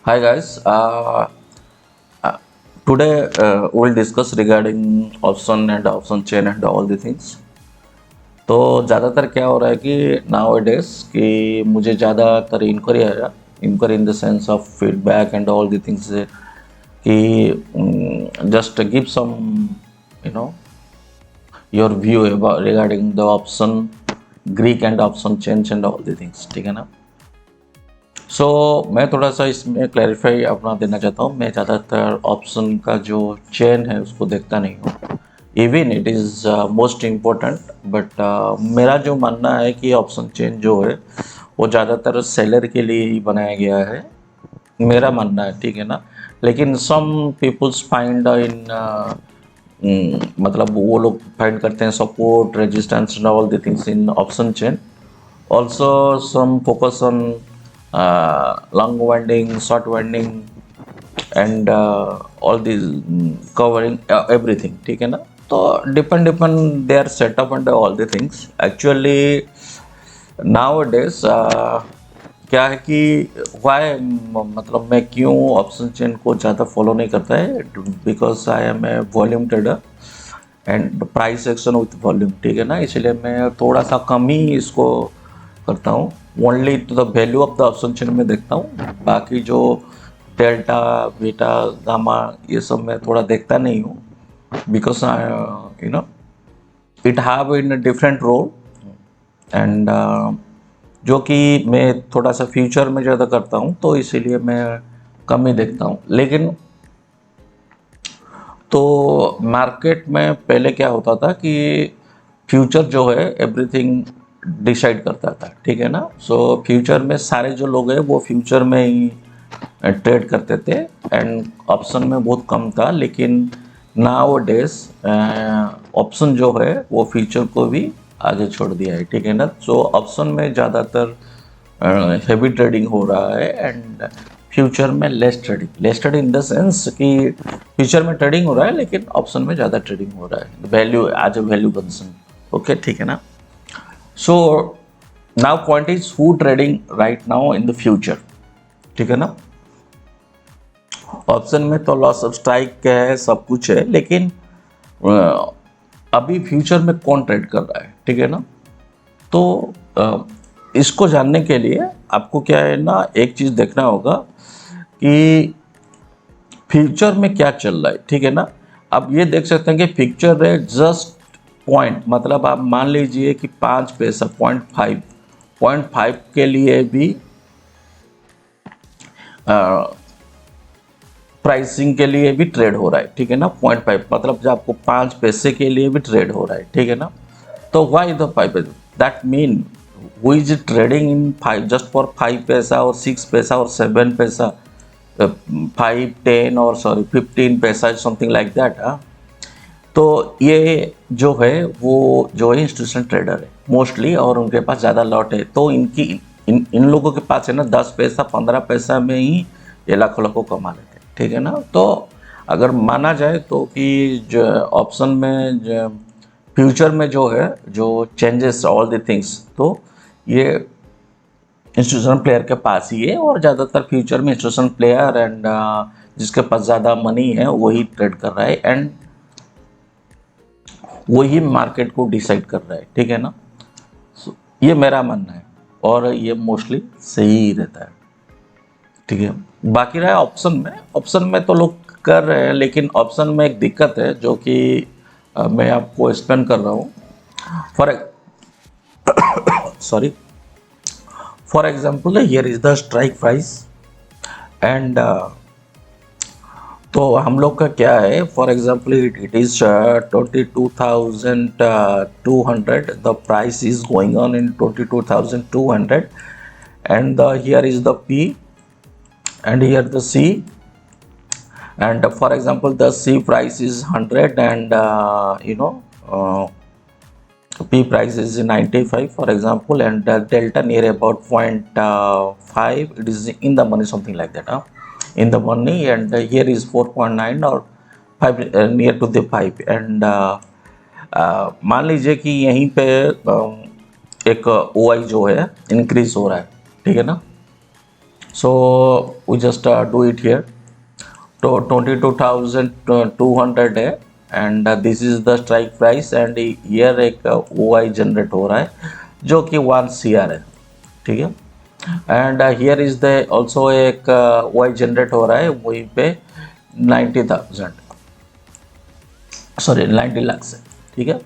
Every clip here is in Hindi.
Hi guys, uh, today we'll discuss regarding option and option chain and all the things. तो ज़्यादातर क्या हो रहा है कि नाउ डेज कि मुझे ज़्यादातर इंक्वायरी आया, inquiry in the sense of feedback and all the things कि just give some you know your view regarding the option Greek and option change and all the things, ठीक है ना। सो मैं थोड़ा सा इसमें क्लैरिफाई अपना देना चाहता हूँ। मैं ज़्यादातर ऑप्शन का जो चेन है उसको देखता नहीं हूँ, even it is most important, but मेरा जो मानना है कि ऑप्शन चेन जो है वो ज़्यादातर सेलर के लिए ही बनाया गया है, मेरा मानना है, ठीक है ना। लेकिन सम पीपल्स फाइंड इन मतलब वो लोग फाइंड करते हैं support resistance and all the things in option chain. Also, some focus on long winding, short winding, and all these covering everything. ठीक है ना। तो depend their setup and all the things. Actually, nowadays क्या है कि why मतलब मैं क्यों ऑप्शन चेन को ज़्यादा फॉलो नहीं करता है, because I am a volume trader and price action with volume, ठीक है ना। इसलिए मैं थोड़ा सा कम ही इसको करता हूँ, only to the value of the option chain में देखता हूँ। बाकी जो डेल्टा बीटा गामा ये सब मैं थोड़ा देखता नहीं हूँ, because you know it have in different role and जो कि मैं थोड़ा सा फ्यूचर में ज़्यादा करता हूँ, तो इसीलिए मैं कम ही देखता हूँ। लेकिन तो मार्केट में पहले क्या होता था कि फ्यूचर जो है एवरीथिंग डिसाइड करता था, ठीक है ना। सो फ्यूचर में सारे जो लोग हैं वो फ्यूचर में ही ट्रेड करते थे एंड ऑप्शन में बहुत कम था। लेकिन नाउ डेज ऑप्शन जो है वो फ्यूचर को भी आगे छोड़ दिया है, ठीक है ना। सो ऑप्शन में ज़्यादातर हेवी ट्रेडिंग हो रहा है एंड फ्यूचर में less trading in the sense कि फ्यूचर में ट्रेडिंग हो रहा है लेकिन ऑप्शन में ज़्यादा ट्रेडिंग हो रहा है, value as a value concern. Okay, ठीक है ना। So now point is who trading right now in the future, ठीक है ना। ऑप्शन में तो लॉस ऑफ स्ट्राइक है, सब कुछ है, लेकिन अभी फ्यूचर में कौन ट्रेड कर रहा है, ठीक है ना। तो इसको जानने के लिए आपको क्या है ना, एक चीज़ देखना होगा कि फ्यूचर में क्या चल रहा है, ठीक है ना। आप ये देख सकते हैं कि फ्यूचर है जस्ट पॉइंट, मतलब आप मान लीजिए कि 5 पैसा 0.5 के लिए भी प्राइसिंग के लिए भी ट्रेड हो रहा है, ठीक है ना। 0.5 मतलब जब आपको 5 पैसे के लिए भी ट्रेड हो रहा है, ठीक है ना। तो वाई द 5 पैसे, that mean who is trading in 5 just for 5 पैसा और 6 पैसा और 7 पैसा, 5 10 और सॉरी 15 पैसा, समथिंग लाइक दैट। तो ये जो है वो जो है इंस्टीट्यूशनल ट्रेडर है मोस्टली, और उनके पास ज़्यादा लॉट है। तो इन लोगों के पास है ना 10 पैसा 15 पैसा में ही ये लाखों कमा लेते हैं, ठीक है ना। तो अगर माना जाए तो कि जो ऑप्शन में जो फ्यूचर में जो है जो चेंजेस ऑल द थिंग्स, तो ये इंस्टीट्यूशनल प्लेयर के पास ही है, और ज़्यादातर फ्यूचर में इंस्टीट्यूशनल प्लेयर एंड जिसके पास ज़्यादा मनी है वही ट्रेड कर रहा है एंड वही मार्केट को डिसाइड कर रहा है, ठीक है ना। ये मेरा मानना है और ये मोस्टली सही ही रहता है, ठीक है। बाकी रहा ऑप्शन में तो लोग कर रहे हैं, लेकिन ऑप्शन में एक दिक्कत है जो कि मैं आपको एक्सप्लेन कर रहा हूँ। For sorry for example here is the strike price and तो हम लोग का क्या है, for example it is 22,200, the price is going on in 22,200 and here is the P and here the C, and for example the C price is 100 and P price is 95 for example, and delta near about 0.5, it is in the money, something like that, in the money, and here is 4.9 or 5 near to the 5 and मान लीजिए कि यहीं पे एक OI जो है इंक्रीज हो रहा है, ठीक है ना। So we just do it here. तो 22,200 है and this is the strike price and year एक OI जनरेट हो रहा है जो कि 1 CR है, ठीक है। And here is the also एक OI जनरेट हो रहा है वहीं पे 90,000, सॉरी 90 लाख से, ठीक है।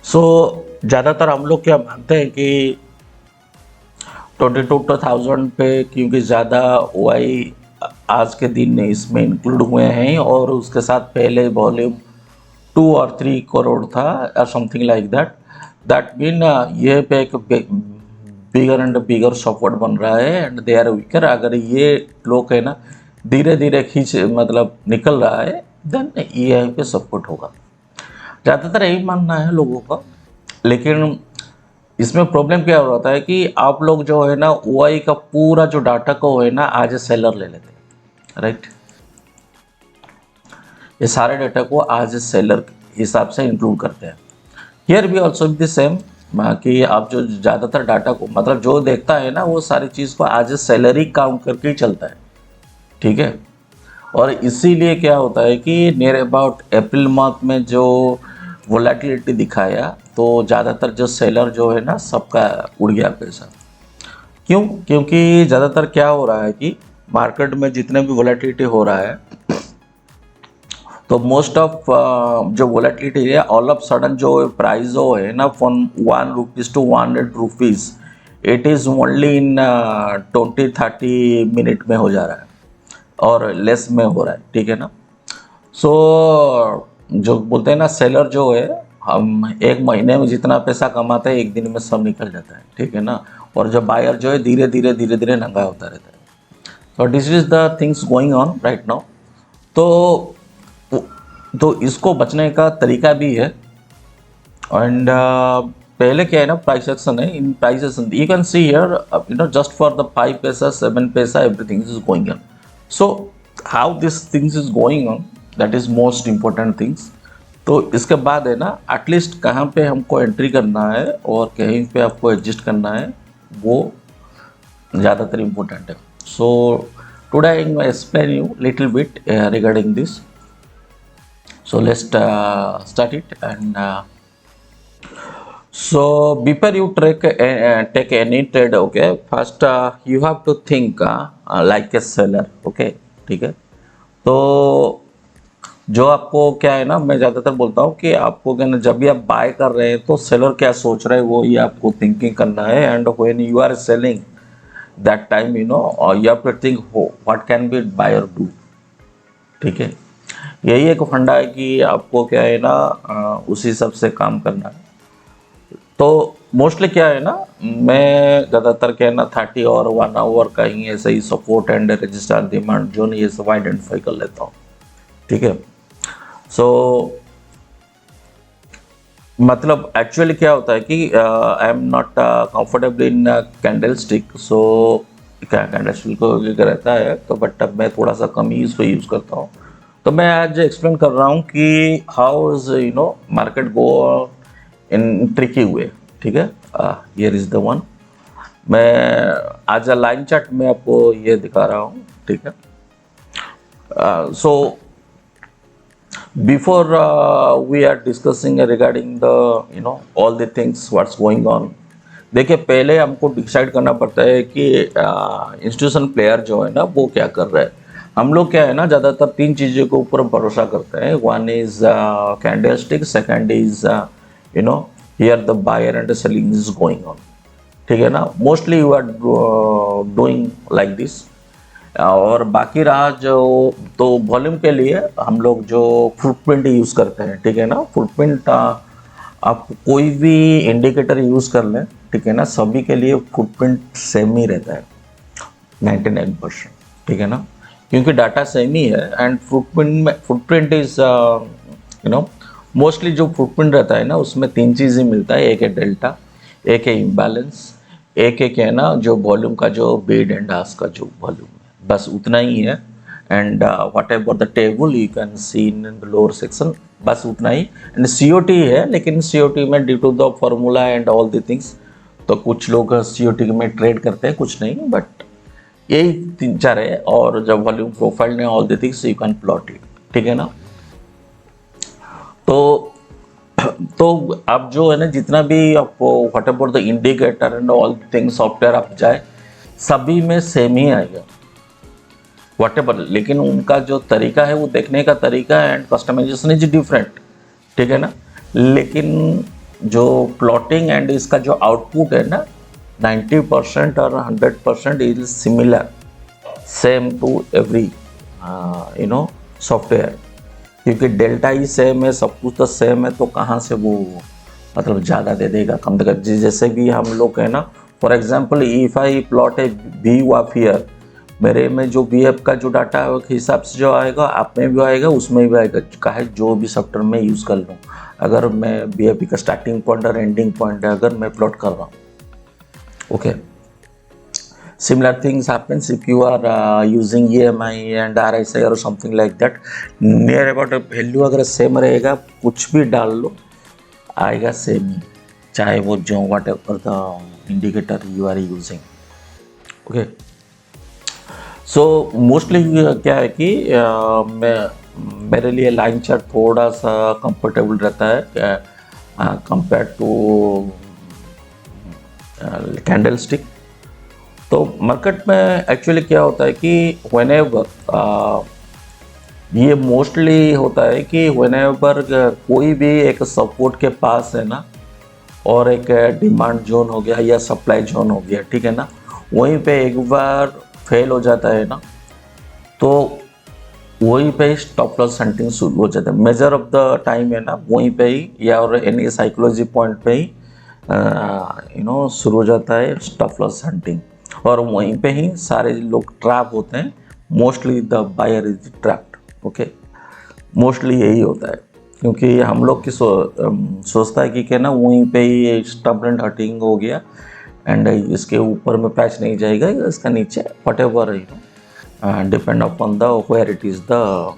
सो ज़्यादातर हम लोग क्या मानते हैं कि 22,000 पे क्योंकि ज़्यादा OI आज के दिन इसमें इंक्लूड हुए हैं और उसके साथ पहले वॉल्यूम 2 और 3 करोड़ था और समथिंग लाइक दैट मीन ये पे एक बिगर एंड बिगर सपोर्ट बन रहा है एंड दे आर वीकर। अगर ये लोग है ना धीरे धीरे खींच मतलब निकल रहा है देन ये पे सपोर्ट होगा, ज़्यादातर यही मानना है लोगों का। लेकिन इसमें प्रॉब्लम क्या होता है कि आप लोग जो है ना OI का पूरा जो डाटा को है ना आज सेलर ले लेते हैं, राइट। ये सारे डाटा को आज सेलर हिसाब से इंक्लूड करते हैं। हियर भी ऑल्सो द सेम कि आप जो ज़्यादातर डाटा को मतलब जो देखता है ना वो सारी चीज़ को आज सैलरी काउंट करके ही चलता है, ठीक है। और इसीलिए क्या होता है कि नियर अबाउट अप्रैल मंथ में जो वोलेटिलिटी दिखाया तो ज़्यादातर जो सेलर जो है ना सबका उड़ गया पैसा। क्यों? क्योंकि ज़्यादातर क्या हो रहा है कि मार्केट में जितने भी वोलेटिलिटी हो रहा है तो मोस्ट ऑफ जो वोलेटिलिटी है ऑल ऑफ सडन जो प्राइस जो है ना from 1 rupees to 100 rupees it is only in 20-30 minute में हो जा रहा है और लेस में हो रहा है, ठीक है ना। सो जो बोलते हैं ना सेलर जो है हम एक महीने में जितना पैसा कमाते हैं एक दिन में सब निकल जाता है, ठीक है ना। और जो बायर जो है धीरे धीरे नंगा होता रहता है। तो this is the things going on right now. तो इसको बचने का तरीका भी है एंड पहले क्या है ना प्राइस एक्शन है। In price action you can see here you know just for the 5 पैसा 7 पैसा everything is going on. So how this things is going on that is most important things. तो इसके बाद है ना एटलीस्ट कहाँ पे हमको एंट्री करना है और कहीं पे आपको एडजस्ट करना है वो ज़्यादातर इम्पोर्टेंट है। So today I will explain you little bit regarding this. So let's start it and so before you take any trade, okay, first you have to think like a seller, okay, ठीक है। तो जो आपको क्या है ना मैं ज़्यादातर बोलता हूँ कि आपको क्या ना जब भी आप बाय कर रहे हैं तो सेलर क्या सोच रहे हैं वो ये आपको थिंकिंग करना है and when you are selling that time you know you have to think what can be buyer do, ठीक है। यही एक फंडा है कि आपको क्या है ना उसी हिसाब से काम करना है। तो मोस्टली क्या है ना मैं ज़्यादातर क्या है ना 30 और 1 आवर का ही ऐसे ही support and register demand zone ये सब आइडेंटिफाई कर लेता हूँ, ठीक है। सो मतलब एक्चुअली क्या होता है कि I am not comfortable in candle stick. सो क्या कैंडल स्टिक को रहता है तो बट मैं थोड़ा सा कम ही इसको यूज़ करता हूँ। तो मैं आज एक्सप्लेन कर रहा हूँ कि how is you know market go in tricky way, ठीक है। Here is the one. मैं आज लाइन चार्ट में आपको ये दिखा रहा हूँ, ठीक है। So before we are discussing regarding the you know all the things what's going on, देखिए पहले हमको डिसाइड करना पड़ता है कि इंस्टीट्यूशन प्लेयर जो है ना वो क्या कर रहा है। हम लोग क्या है ना ज़्यादातर 3 चीज़ों के ऊपर भरोसा करते हैं। One is candle stick, second is you know here the buyer and selling is going on, ठीक है ना। Mostly you are doing like this. और बाकी रहा जो तो वॉल्यूम के लिए हम लोग जो फुटप्रिंट यूज़ करते हैं, ठीक है ना। फुटप्रिंट आप कोई भी इंडिकेटर यूज़ कर लें, ठीक है ना, सभी के लिए फुटप्रिंट सेम ही रहता है 99%, ठीक है ना, क्योंकि डाटा सेम ही है। And footprint is you no mostly जो फुटप्रिंट रहता है ना उसमें 3 चीज़ें मिलता है। एक है डेल्टा, एक है इम्बैलेंस, एक है ना जो वॉल्यूम का जो बीड एंड आस्क का जो वॉल्यूम है, बस उतना ही है। And what about the table you can see in the lower section, बस उतना ही। एंड COT है, लेकिन COT में due to the formula and all the things तो कुछ लोग सीओटी में ट्रेड करते हैं, कुछ नहीं, बट यही 3-4 है। और जब वॉल्यूम प्रोफाइल ने all the things you can plot it, ठीक है ना। तो तो अब जो है ना, जितना भी आपको what about the indicator and all things software आप जाए, सभी में सेम ही आएगा व्हाट एवर, लेकिन उनका जो तरीका है वो देखने का तरीका एंड कस्टमाइजेशन इज डिफरेंट, ठीक है ना। लेकिन जो प्लॉटिंग एंड इसका जो आउटपुट है ना, 90% और 100% is similar, same to every software, क्योंकि डेल्टा ही सेम है, सब कुछ तो सेम है, तो कहाँ से वो मतलब ज़्यादा दे देगा कम देगा। जैसे भी हम लोग है ना, for example if I plot A B of year, मेरे में जो बी एफ का जो डाटा है उस हिसाब से जो आएगा आप में भी आएगा, उसमें भी आएगा, चाहे जो भी सॉफ्टवेयर में यूज़ कर लूँ। अगर मैं बी एफ का स्टार्टिंग पॉइंट और एंडिंग पॉइंट है अगर मैं प्लॉट कर रहा हूँ, okay. Similar things happens if you are using EMI and RSI or something like that. Near about value अगर सेम रहेगा, कुछ भी डाल लो आएगा सेम ही, चाहे वो जो whatever the indicator you are using, okay. So mostly क्या है कि मेरे लिए लाइन चार्ट थोड़ा सा कंफर्टेबल रहता है कंपेयर टू कैंडल स्टिक। तो मार्केट में एक्चुअली क्या होता है कि व्हेनेवर ये मोस्टली होता है कि व्हेनेवर कोई भी एक सपोर्ट के पास है ना, और एक डिमांड जोन हो गया या सप्लाई जोन हो गया, ठीक है ना, वहीं पे एक बार फेल हो जाता है ना, तो वहीं पे स्टॉप लॉस हंटिंग शुरू हो जाता है। मेजर ऑफ द टाइम है ना, वहीं पे ही या और एनी साइकोलॉजी पॉइंट पे ही शुरू हो जाता है स्टॉप लॉस हंटिंग, और वहीं पे ही सारे लोग ट्रैप होते हैं। Mostly the buyer is trapped, okay. Mostly यही होता है, क्योंकि हम लोग की सोचता है कि क्या ना, वहीं पे ही स्टॉप एंड हंटिंग हो गया एंड इसके ऊपर में पैच नहीं जाएगा, इसका नीचे whatever depend upon the where it is the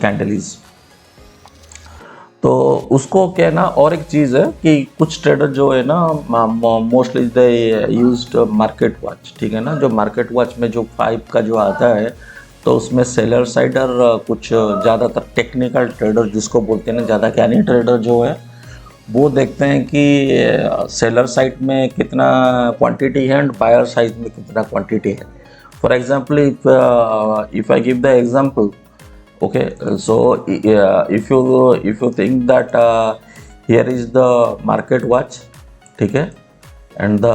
candle is. तो उसको क्या है ना, और एक चीज़ है कि कुछ ट्रेडर जो है ना, mostly they used market watch, ठीक है ना। जो मार्केट वॉच में जो 5 का जो आता है, तो उसमें सेलर साइड और कुछ ज़्यादातर टेक्निकल ट्रेडर जिसको बोलते हैं ना, ज़्यादा कैनी ट्रेडर जो है, वो देखते हैं कि सेलर साइड में कितना क्वांटिटी है एंड बायर साइड में कितना क्वांटिटी है। For example if I give the example, okay, so if you think that here is the market watch, ठीक है, and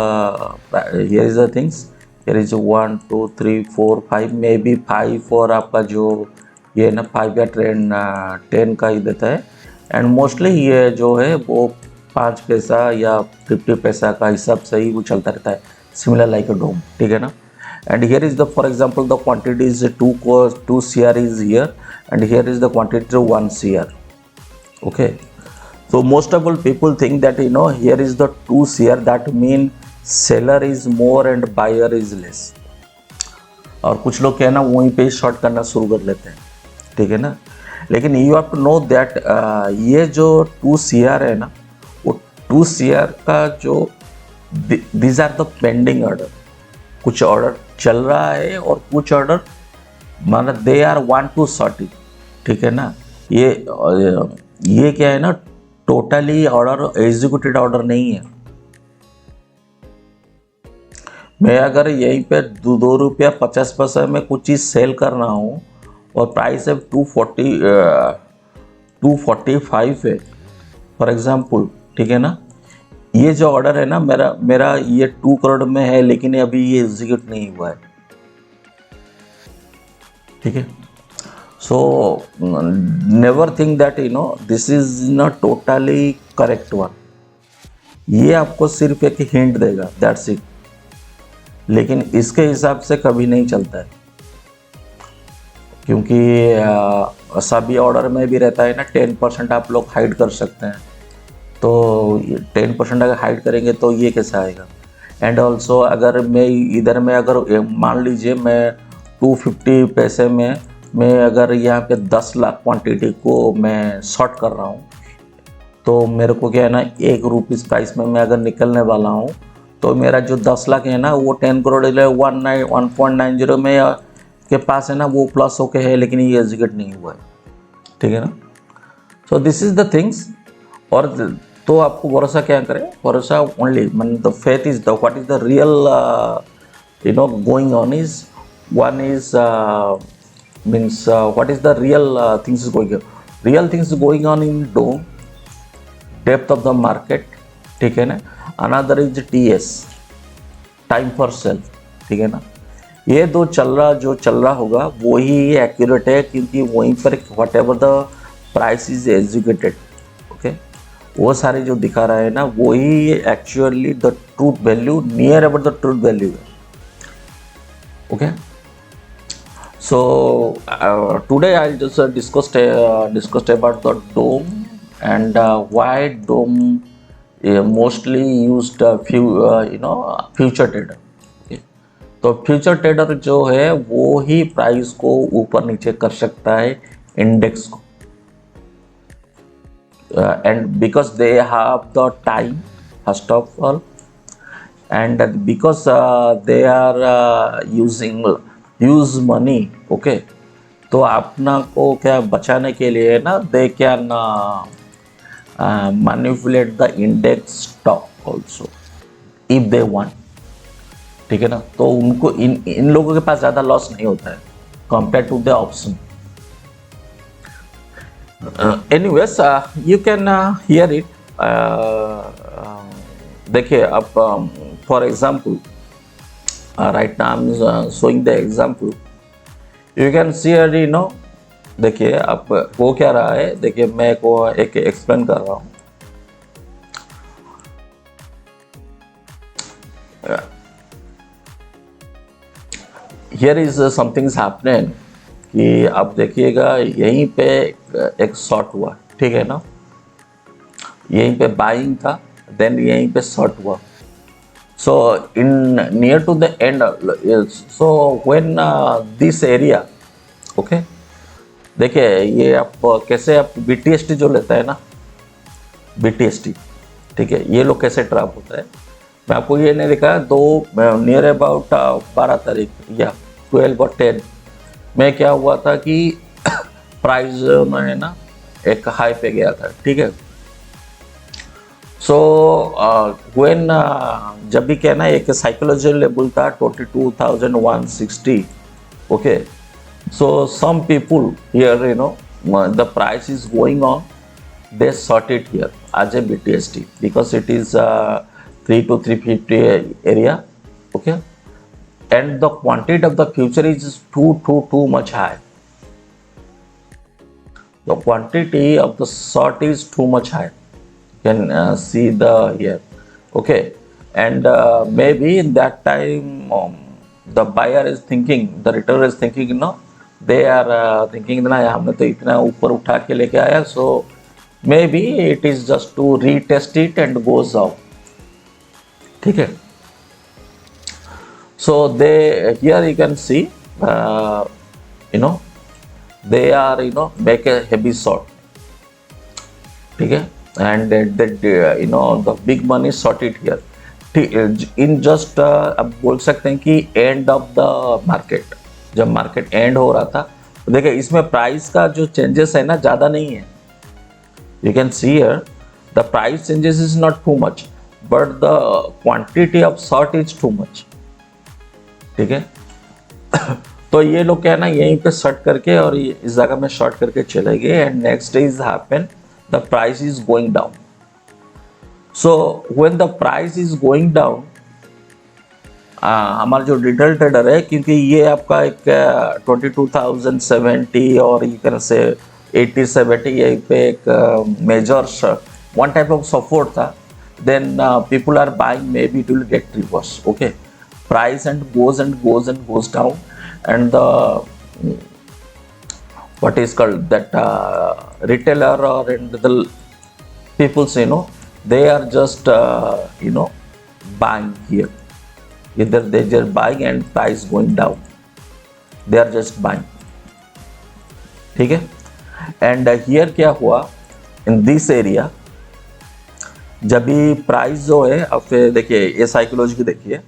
here is the things, here is 1 2 3 4 5, may be 5 for आपका जो ये ना 5 या ट्रेंड 10 का ही देता है, एंड मोस्टली ये जो है वो 5 पैसा या 50 पैसा का हिसाब से ही वो चलता रहता है, सिमिलर लाइक अ डोम, ठीक है ना। And here is the, for example, the quantity is 2 CR is here, and here is the quantity 1 CR, okay. So most of all people think that here is the 2 CR, that mean seller is more and buyer is less, और कुछ लोग क्या है ना वहीं पे शॉर्ट करना शुरू कर लेते हैं, ठीक है ना। लेकिन you have to know that ये जो 2 CR है ना, वो 2 CR का जो these are the pending order, कुछ ऑर्डर चल रहा है और कुछ ऑर्डर माना दे आर 1 to 30, ठीक है ना। ये क्या है ना, टोटली ऑर्डर एग्जीक्यूटेड ऑर्डर नहीं है। मैं अगर यहीं पे 2 रुपया 50 पैसा में कुछ चीज़ सेल कर रहा हूँ और प्राइस है 245 है फॉर एग्जांपल, ठीक है ना। ये जो ऑर्डर है ना मेरा ये 2 करोड़ में है, लेकिन अभी ये एग्जीक्यूट नहीं हुआ है, ठीक है। So never think that this is not totally correct one. ये आपको सिर्फ एक हिंट देगा, दैट्स इट, लेकिन इसके हिसाब से कभी नहीं चलता है, क्योंकि सभी ऑर्डर में भी रहता है ना 10% आप लोग हाइड कर सकते हैं, तो 10% अगर हाइड करेंगे तो ये कैसे आएगा। एंड ऑल्सो अगर मैं इधर में अगर मान लीजिए मैं 250 पैसे में मैं अगर यहाँ पे 10 लाख क्वांटिटी को मैं शॉर्ट कर रहा हूँ, तो मेरे को क्या है ना 1 रुपीज़ प्राइस में मैं अगर निकलने वाला हूँ तो मेरा जो 10 लाख है ना वो 10 करोड़ 1.90 में के पास है ना वो प्लस होके है, लेकिन ये एग्जीक्यूट नहीं हुआ है, ठीक है ना। So this is the things. और तो आपको भरोसा क्या करें, भरोसा only the faith is the what is the real going on is one is means what is the real things is going on. Real things is going on in dome, depth of the market, ठीक है ना। Another is TS, time for sale, ठीक है ना। ये दो जो चल रहा होगा वही एक्यूरेट है, क्योंकि वहीं पर what ever the price is executed, okay, वो सारे जो दिखा रहा है ना वही actually the truth value, near about the truth value है, okay. So today I'll just discussed about the DOM and why DOM mostly used future trader. Okay. तो फ्यूचर ट्रेडर जो है वो ही प्राइस को ऊपर नीचे कर सकता है इंडेक्स को, and because they have the time first of all, and because they are use money, okay. तो अपना को क्या बचाने के लिए ना they can manipulate the index stock also if they want, ठीक है ना। तो उनको इन लोगों के पास ज़्यादा लॉस नहीं होता है compare to the option. Anyways you can hear it. देखिए अब for example right now I'm showing the example. You can see here, देखिए अब वो क्या रहा है, देखिए मैं को एक एक्सप्लेन कर रहा हूँ। Here is something happening कि आप देखिएगा यहीं पे एक शॉर्ट हुआ, ठीक है ना, यहीं पे बाइंग था, देन यहीं पे शॉर्ट हुआ। So in near to the end, so when this area, okay, देखिए ये आप कैसे आप BTST जो लेता है ना, BTST, ठीक है, ये लोग कैसे ट्रैप होता है, मैं आपको ये नहीं दिखाया। दो नियर अबाउट 12 तारीख या 12 और 10 में क्या हुआ था कि प्राइस में ना एक हाई पे गया था, ठीक है। सो व्हेन जब भी कहना एक साइकोलॉजिकल लेवल था 22,160, okay. So some people hear the price is going on, they sort it here as a BTST because it is 3 to 350 area, okay, and the quantity of the future is too much high. The quantity of the short is too much high. You can see the here, okay, and maybe in that time the buyer is thinking, the retailer is thinking, they are thinking ना हमने तो इतना ऊपर उठा के लेके आया, so maybe it is just to retest it and goes out, ठीक है। So they here you can see they are make a heavy short, ठीक है, and the big money sorted here in just अब बोल सकते हैं कि एंड ऑफ द मार्केट, जब मार्केट एंड हो रहा था, तो देखिए इसमें प्राइस का जो चेंजेस है ना ज़्यादा नहीं है। You can see here the price changes is not too much, but the quantity of short is too much, ठीक है। तो ये लोग क्या है ना यहीं पे शॉर्ट करके और इस जगह में शॉर्ट करके चले गए, and next day is happen the price is going down. So when the price is going down, हमारा जो रिटेल ट्रेडर है, क्योंकि ये आपका एक 22,070 और ये कैन से 80-70 ये पे एक major one type of support था, then people are buying, may be it will get reverse, okay, price and goes down, and the what is called that retailer or and the peoples, they are just buying here, either they just buying and price going down, they are just buying, ठीक है। and here क्या हुआ in this area, जब भी प्राइस जो है, अब फिर देखिए ये साइकोलॉजी की देखिए,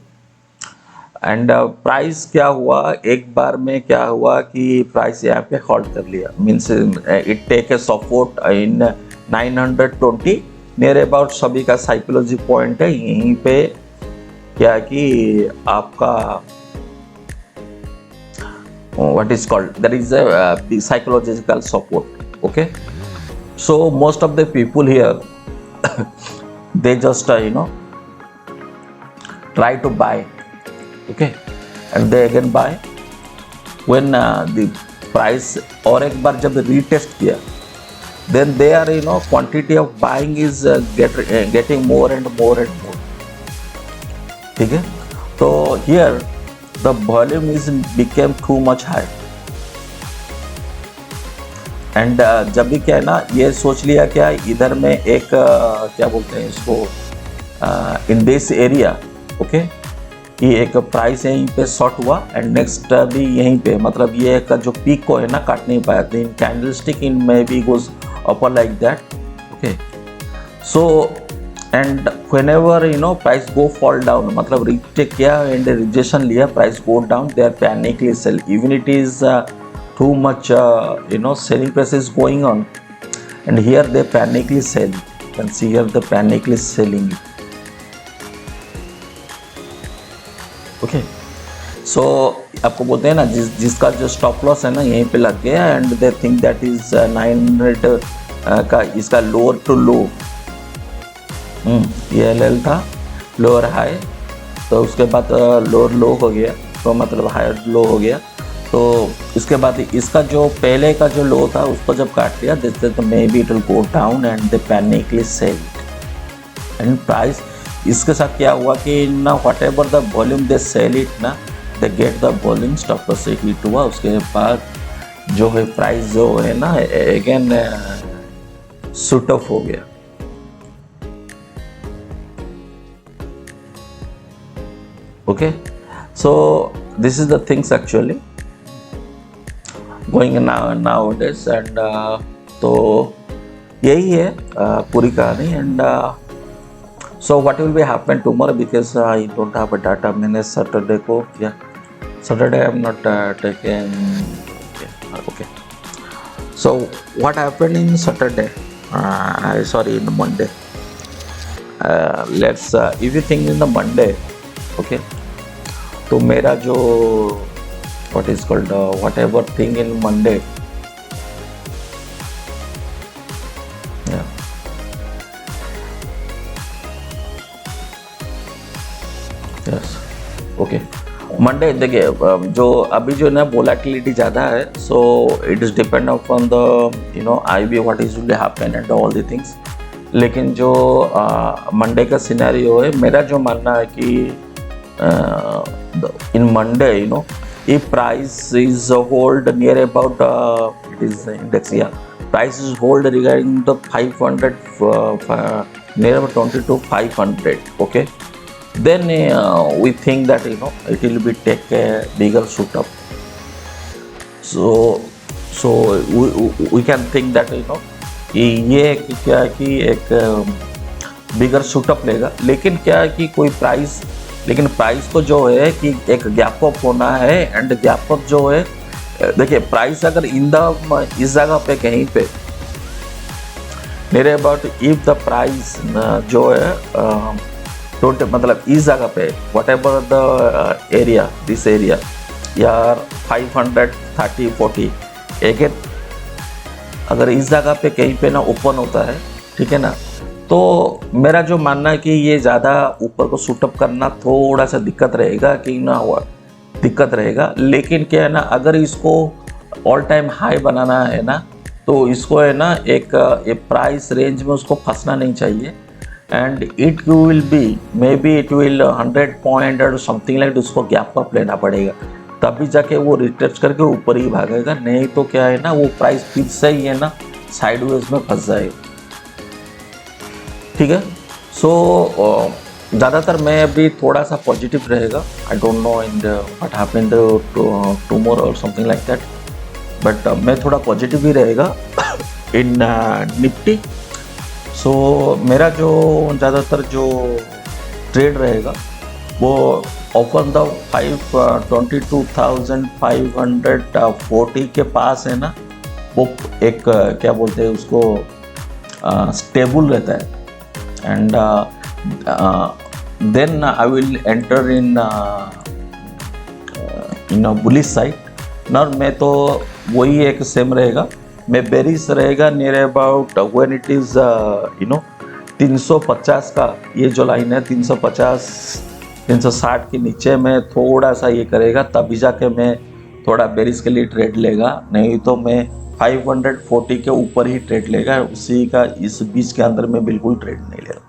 एंड प्राइस क्या हुआ, एक बार में क्या हुआ कि प्राइस यहाँ पे होल्ड कर लिया, means it take a support in 920 near about. सभी का साइकोलॉजी पॉइंट है यहीं पे, क्या कि आपका what is called, there is a psychological support. Okay, so most of the people here they just try to buy. Okay, and they again buy when the price और एक बार जब retest किया, then they are quantity of buying is getting more and more and more. ठीक है, तो here the volume is became too much high, and जब भी क्या है ना, ये सोच लिया क्या इधर में एक क्या बोलते हैं इसको, इन दिस एरिया, ओके, ये एक प्राइस यहीं पे शॉर्ट हुआ एंड नेक्स्ट भी यहीं पे, मतलब ये एक जो पीक को है ना काट नहीं पाया, in candlestick in may be goes upper like that. Okay, so and whenever price go fall down, मतलब रिटेक किया एंड रिजेक्शन लिया, price go down, they are panicly sell, even it is too much selling price is going on, and here they panically sell. You can see here the panically selling it. Okay, so आपको बोलते हैं ना, जिसका जो स्टॉप लॉस है ना यहीं पे लग गया, and they think that is 900 का इसका लोअर टू लो, ये एल था लोअर हाई, तो उसके बाद लोअर लो हो गया, तो मतलब हायर लो हो गया, तो इसके बाद इसका जो पहले का जो लो था उसको जब काट लिया, तो may be it will go down and they panicly sell and price. इसके साथ क्या हुआ कि ना whatever the volume they sell it ना, they get the volume, stop loss hit हुआ, उसके बाद जो है प्राइस जो है ना अगेन शूट ऑफ हो गया। Okay, so this is the things actually going nowadays, and तो यही है पूरी कहानी, and so what will be happen tomorrow, because I don't have a data. मैंने सैटरडे को किया, Saturday I am not taken, okay, so what happened in Saturday, sorry in Monday, let's if you think in the Monday, okay, तो मेरा जो what is called whatever thing in Monday, yeah, yes, okay, Monday देखिए जो अभी जो ना वोलेटिलिटी ज़्यादा है, so it is depend upon the IB what is will happen and all the things, लेकिन जो मंडे का सिनेरियो है, मेरा जो मानना है कि इन Monday if price is hold near about it is index, yeah, price is hold regarding the 500 near about 20 to 500, okay, then we think that it will be take a bigger shoot up, so we can think that ये क्या कि एक बिगर शूटअप लेगा, लेकिन क्या है कि कोई प्राइस, लेकिन प्राइस को जो है कि एक गैप अप होना है, एंड गैप अप जो है, देखिए प्राइस अगर इस जगह पे कहीं पे मेरे अबाउट इफ द प्राइस जो है टोटल, मतलब इस जगह पे what ever the area, this area यार 530 40 एक, अगर इस जगह पे कहीं पे ना ओपन होता है, ठीक है ना, तो मेरा जो मानना है कि ये ज़्यादा ऊपर को शूटअप करना थोड़ा सा दिक्कत रहेगा, कि ना हुआ दिक्कत रहेगा, लेकिन क्या है ना, अगर इसको ऑल टाइम हाई बनाना है ना, तो इसको है ना एक प्राइस रेंज में उसको फंसना नहीं चाहिए, and it will be may be it will 100 point और समथिंग लाइक, उसको गैप अप लेना पड़ेगा, तभी जाके वो रिटेस्ट करके ऊपर ही भागेगा, नहीं तो क्या है ना वो प्राइस फिर से ही है ना साइडवेज में फंस जाएगा। ठीक है, सो ज़्यादातर मैं अभी थोड़ा सा पॉजिटिव रहेगा, I don't know in what happened tomorrow और समथिंग लाइक दैट, बट मैं थोड़ा पॉजिटिव ही रहेगा इन निफ्टी, सो मेरा जो ज़्यादातर जो ट्रेड रहेगा वो ओपन द 22,540 के पास है ना, वो एक क्या बोलते हैं उसको, स्टेबल रहता है। And then I will enter in bullish side ना। मैं तो वही एक सेम रहेगा, मैं बेरिस रहेगा near about when it is 350 का, ये जो लाइन है 350 360 के नीचे में थोड़ा सा ये करेगा, तभी जाके मैं थोड़ा बेरिस के लिए ट्रेड लेगा, नहीं तो मैं 540 के ऊपर ही ट्रेड लेगा। उसी का इस बीच के अंदर में बिल्कुल ट्रेड नहीं लेगा।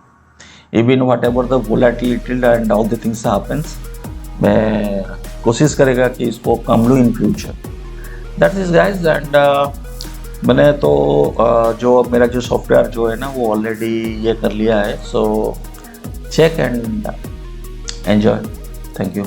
Even what ever the volatility and all the things happens, मैं कोशिश करेगा कि इसको कम लूँ in future. That is guys. And मैंने तो जो मेरा जो सॉफ्टवेयर जो है ना वो ऑलरेडी ये कर लिया है। So check and enjoy. Thank you.